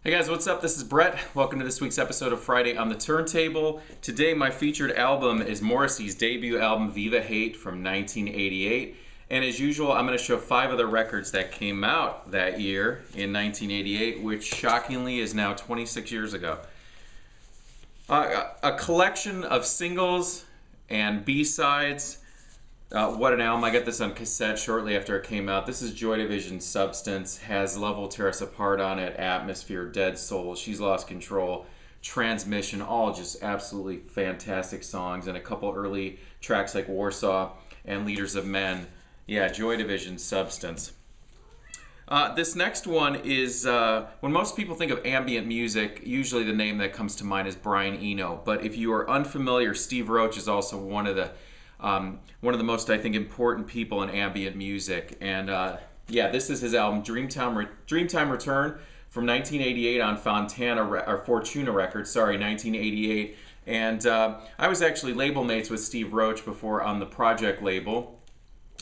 Hey guys, what's up? This is Brett. Welcome to this week's episode of Friday on the Turntable. Today my featured album is Morrissey's debut album, Viva Hate, from 1988. And as usual, I'm going to show 5 other records that came out that year in 1988, which shockingly is now 26 years ago. A collection of singles and B-sides. What an album. I got this on cassette shortly after it came out. This is Joy Division's Substance, has Love Will Tear Us Apart on it, Atmosphere, Dead Soul, She's Lost Control, Transmission, all just absolutely fantastic songs, and a couple early tracks like Warsaw and Leaders of Men. Yeah, Joy Division's Substance. This next one is, when most people think of ambient music, usually the name that comes to mind is Brian Eno, but if you are unfamiliar, Steve Roach is also one of the most, I think, important people in ambient music. And yeah, this is his album, Dreamtime Return, from 1988 on Fortuna Records, 1988. And I was actually label mates with Steve Roach before on the Project label,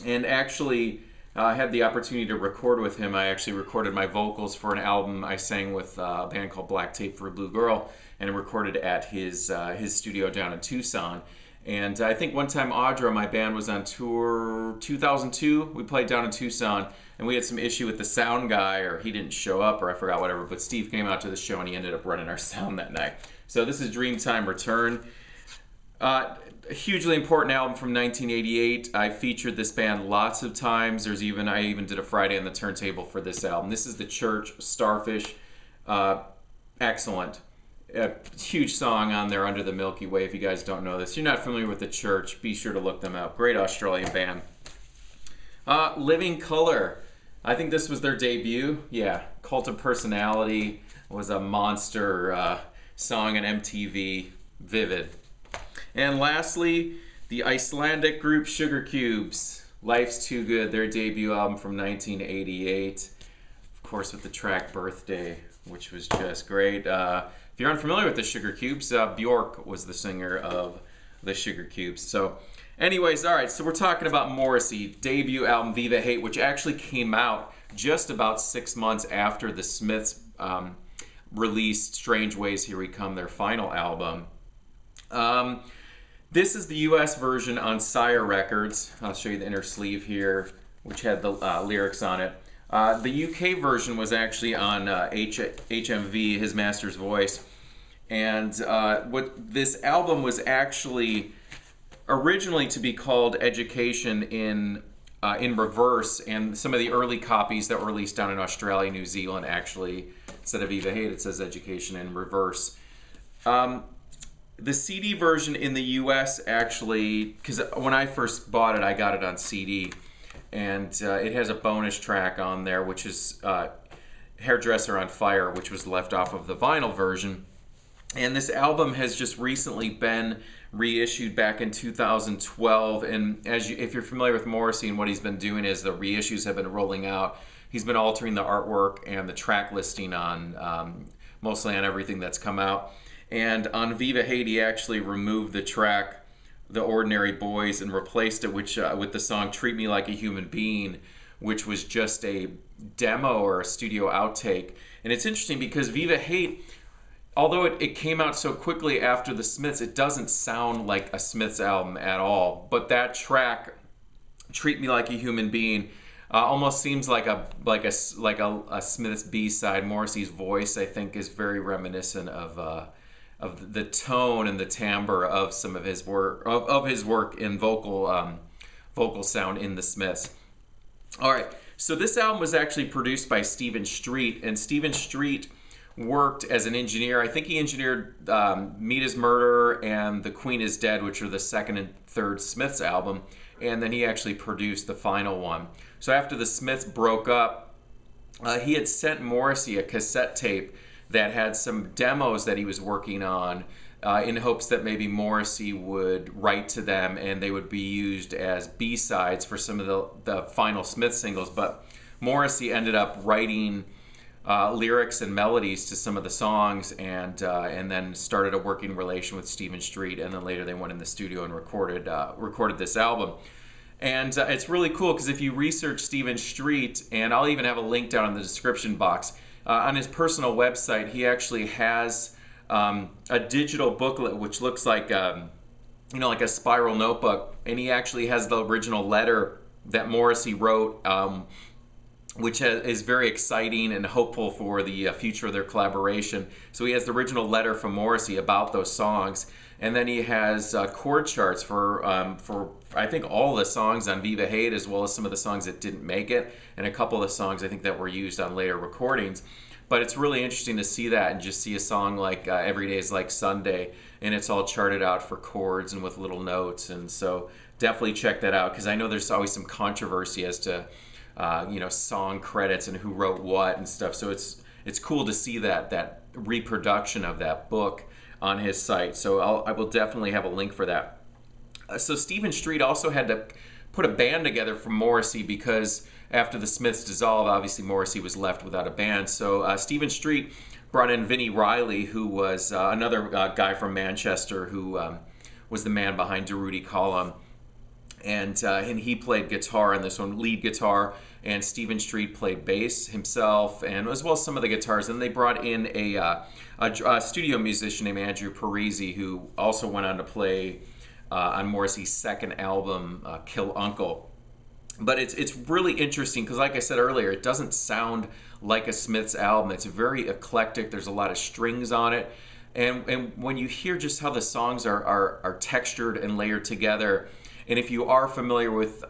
and actually had the opportunity to record with him. I actually recorded my vocals for an album I sang with a band called Black Tape for a Blue Girl, and recorded at his studio down in Tucson. And I think one time Audra, my band, was on tour 2002. We played down in Tucson, and we had some issue with the sound guy, or he didn't show up, or I forgot, whatever. But Steve came out to the show, and he ended up running our sound that night. So this is Dreamtime Return. A hugely important album from 1988. I featured this band lots of times. I even did a Friday on the Turntable for this album. This is The Church, Starfish. Excellent. A huge song on there, Under the Milky Way. If you guys don't know this, if you're not familiar with The Church, be sure to look them up. Great Australian band. Living Colour. I think this was their debut. Yeah, Cult of Personality was a monster song on MTV. Vivid. And lastly, the Icelandic group Sugar Cubes. Life's Too Good, their debut album from 1988. Of course, with the track Birthday, which was just great. If you're unfamiliar with the Sugar Cubes, Bjork was the singer of the Sugar Cubes. So anyways, all right, so we're talking about Morrissey, debut album Viva Hate, which actually came out just about 6 months after the Smiths released Strange Ways, Here We Come, their final album. This is the US version on Sire Records. I'll show you the inner sleeve here, which had the lyrics on it. The UK version was actually on HMV, His Master's Voice, and this album was actually originally to be called Education in Reverse, and some of the early copies that were released down in Australia, New Zealand, actually, instead of Viva Hate, it says Education in Reverse. The CD version in the US actually, because when I first bought it, I got it on CD. And it has a bonus track on there, which is Hairdresser on Fire, which was left off of the vinyl version. And this album has just recently been reissued back in 2012. And if you're familiar with Morrissey and what he's been doing, is the reissues have been rolling out. He's been altering the artwork and the track listing on mostly on everything that's come out. And on Viva Hate, he actually removed the track The Ordinary Boys and replaced it with the song Treat Me Like a Human Being, which was just a demo or a studio outtake. And it's interesting because Viva Hate, although it came out so quickly after the Smiths, it doesn't sound like a Smiths album at all. But that track, Treat Me Like a Human Being, almost seems like a Smiths B-side. Morrissey's voice, I think, is very reminiscent of the tone and the timbre of some of his work, of his work in vocal sound in the Smiths. All right, so this album was actually produced by Stephen Street, and Stephen Street worked as an engineer. I think he engineered Meet His Murder and The Queen Is Dead, which are the second and third Smiths album, and then he actually produced the final one. So after the Smiths broke up, he had sent Morrissey a cassette tape that had some demos that he was working on in hopes that maybe Morrissey would write to them and they would be used as B-sides for some of the final Smith singles. But Morrissey ended up writing lyrics and melodies to some of the songs, and then started a working relation with Stephen Street, and then later they went in the studio and recorded this album. And it's really cool because if you research Stephen Street, and I'll even have a link down in the description box, on his personal website, he actually has a digital booklet which looks like like a spiral notebook, and he actually has the original letter that Morrissey wrote, which is very exciting and hopeful for the future of their collaboration. So he has the original letter from Morrissey about those songs, and then he has chord charts for I think all the songs on Viva Hate, as well as some of the songs that didn't make it, and a couple of the songs I think that were used on later recordings. But it's really interesting to see that and just see a song like Every Day is Like Sunday, and it's all charted out for chords and with little notes. And so definitely check that out, because I know there's always some controversy as to song credits and who wrote what and stuff. So it's cool to see that reproduction of that book on his site. So I will definitely have a link for that. So Stephen Street also had to put a band together for Morrissey, because after the Smiths dissolved, obviously Morrissey was left without a band. So Stephen Street brought in Vinnie Riley, who was another guy from Manchester who was the man behind Durutti Column. And he played guitar on this one, lead guitar, and Stephen Street played bass himself, and as well as some of the guitars. And they brought in a studio musician named Andrew Parisi, who also went on to play on Morrissey's second album, Kill Uncle. But it's really interesting because, like I said earlier, it doesn't sound like a Smiths album. It's very eclectic. There's a lot of strings on it. And when you hear just how the songs are textured and layered together, and if you are familiar with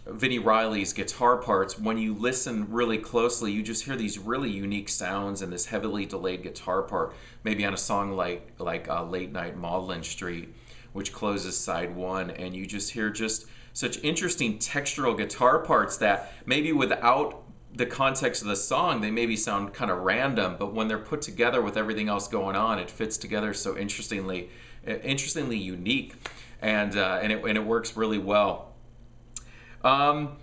Vinnie Riley's guitar parts, when you listen really closely, you just hear these really unique sounds and this heavily delayed guitar part, maybe on a song like Late Night Maudlin Street, which closes side one, and you just hear just such interesting textural guitar parts that maybe without the context of the song, they maybe sound kind of random, but when they're put together with everything else going on, it fits together so interestingly unique, and it works really well. And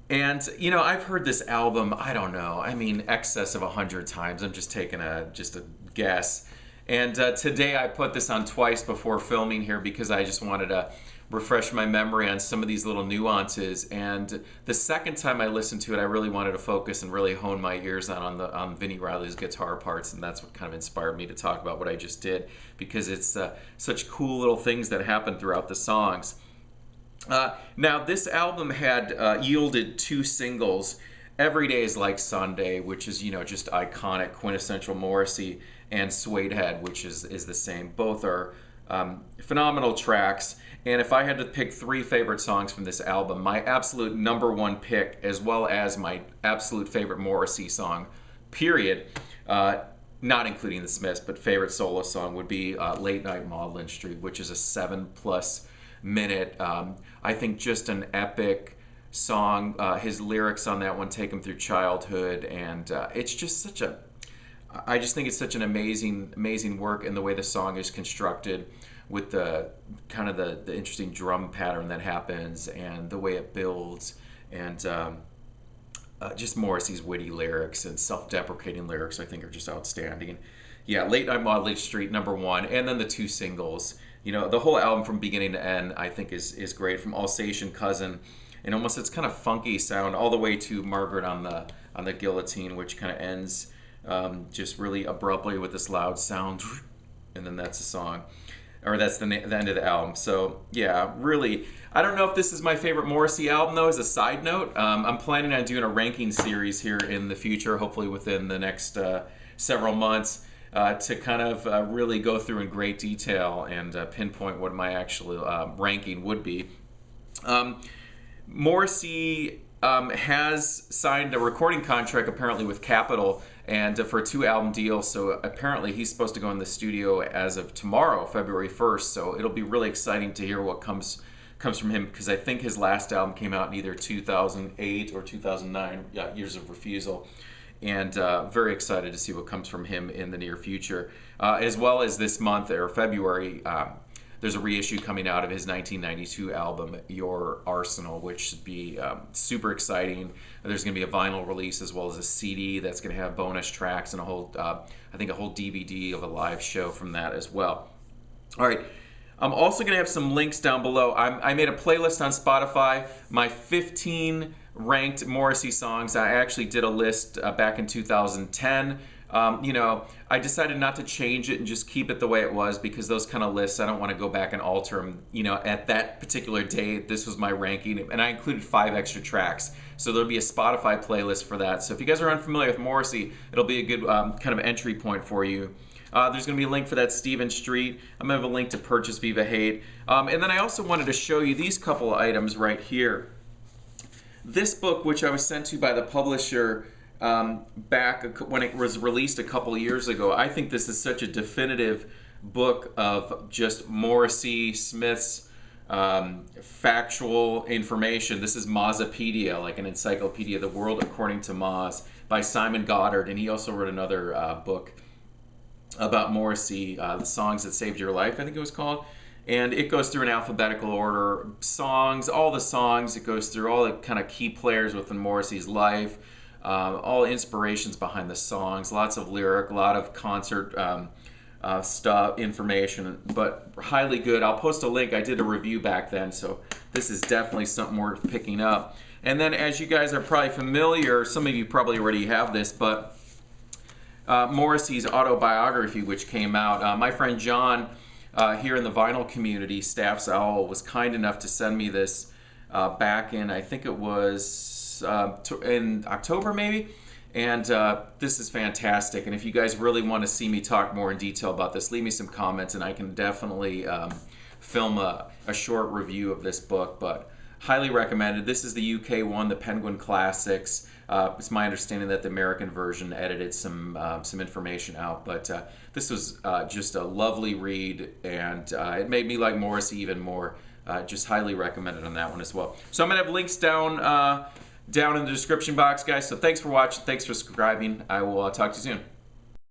I've heard this album, I don't know, excess of 100 times. I'm just taking just a guess. And today I put this on twice before filming here, because I just wanted to refresh my memory on some of these little nuances. And the second time I listened to it, I really wanted to focus and really hone my ears on Vinnie Riley's guitar parts, and that's what kind of inspired me to talk about what I just did, because it's such cool little things that happen throughout the songs. Now, this album had yielded 2 singles, Every Day is Like Sunday, which is, just iconic, quintessential Morrissey, and Suede Head, which is the same. Both are phenomenal tracks. And if I had to pick 3 favorite songs from this album, my absolute number 1 pick, as well as my absolute favorite Morrissey song, period, not including the Smiths, but favorite solo song, would be Late Night Maudlin Street, which is a 7+ minute, I think just an epic song. His lyrics on that one take him through childhood, and it's just I just think it's such an amazing work in the way the song is constructed, with the kind of the interesting drum pattern that happens and the way it builds, and just Morrissey's witty lyrics and self-deprecating lyrics I think are just outstanding. Yeah, Late Night Maudlin Street, number 1, and then the 2 singles. The whole album from beginning to end I think is great, from Alsatian Cousin and almost its kind of funky sound all the way to Margaret on the Guillotine, which kind of ends just really abruptly with this loud sound, and then that's the song. Or that's the end of the album. So yeah, really, I don't know if this is my favorite Morrissey album though, as a side note. I'm planning on doing a ranking series here in the future, hopefully within the next several months, to kind of really go through in great detail and pinpoint what my actual ranking would be. Morrissey has signed a recording contract apparently with Capitol, and for a 2-album deal. So apparently he's supposed to go in the studio as of tomorrow, February 1st. So it'll be really exciting to hear what comes from him, because I think his last album came out in either 2008 or 2009, Years of Refusal. And very excited to see what comes from him in the near future. As well as this month, or February, there's a reissue coming out of his 1992 album, Your Arsenal, which should be super exciting. There's going to be a vinyl release as well as a CD that's going to have bonus tracks and a whole DVD of a live show from that as well. All right. I'm also going to have some links down below. I made a playlist on Spotify, my 15 ranked Morrissey songs. I actually did a list back in 2010. You know, I decided not to change it and just keep it the way it was, because those kind of lists, I don't want to go back and alter them. You know, at that particular day, this was my ranking, and I included 5 extra tracks. So there'll be a Spotify playlist for that. So if you guys are unfamiliar with Morrissey, it'll be a good kind of entry point for you. There's going to be a link for that Stephen Street. I'm going to have a link to purchase Viva Hate. And then I also wanted to show you these couple of items right here. This book, which I was sent to by the publisher back when it was released a couple of years ago, I think this is such a definitive book of just Morrissey, Smith's factual information. This is Morrisseypedia, like an encyclopedia of the world according to Moz, by Simon Goddard, and he also wrote another book about Morrissey, The Songs That Saved Your Life, I think it was called. And it goes through in alphabetical order, songs, all the songs. It goes through all the kind of key players within Morrissey's life, all inspirations behind the songs, lots of lyric, a lot of concert stuff, information, but highly good. I'll post a link. I did a review back then, so this is definitely something worth picking up. And then, as you guys are probably familiar, some of you probably already have this, but Morrissey's autobiography, which came out. My friend John, here in the vinyl community, Staff's Owl, was kind enough to send me this back in, I think it was in October maybe, and this is fantastic. And if you guys really want to see me talk more in detail about this, leave me some comments and I can definitely film a short review of this book, but highly recommended. This is the UK one, the Penguin Classics. It's my understanding that the American version edited some information out, but this was just a lovely read, and it made me like Morrissey even more. Just highly recommended on that one as well. So I'm gonna have links down in the description box, guys. So thanks for watching, thanks for subscribing. I will talk to you soon.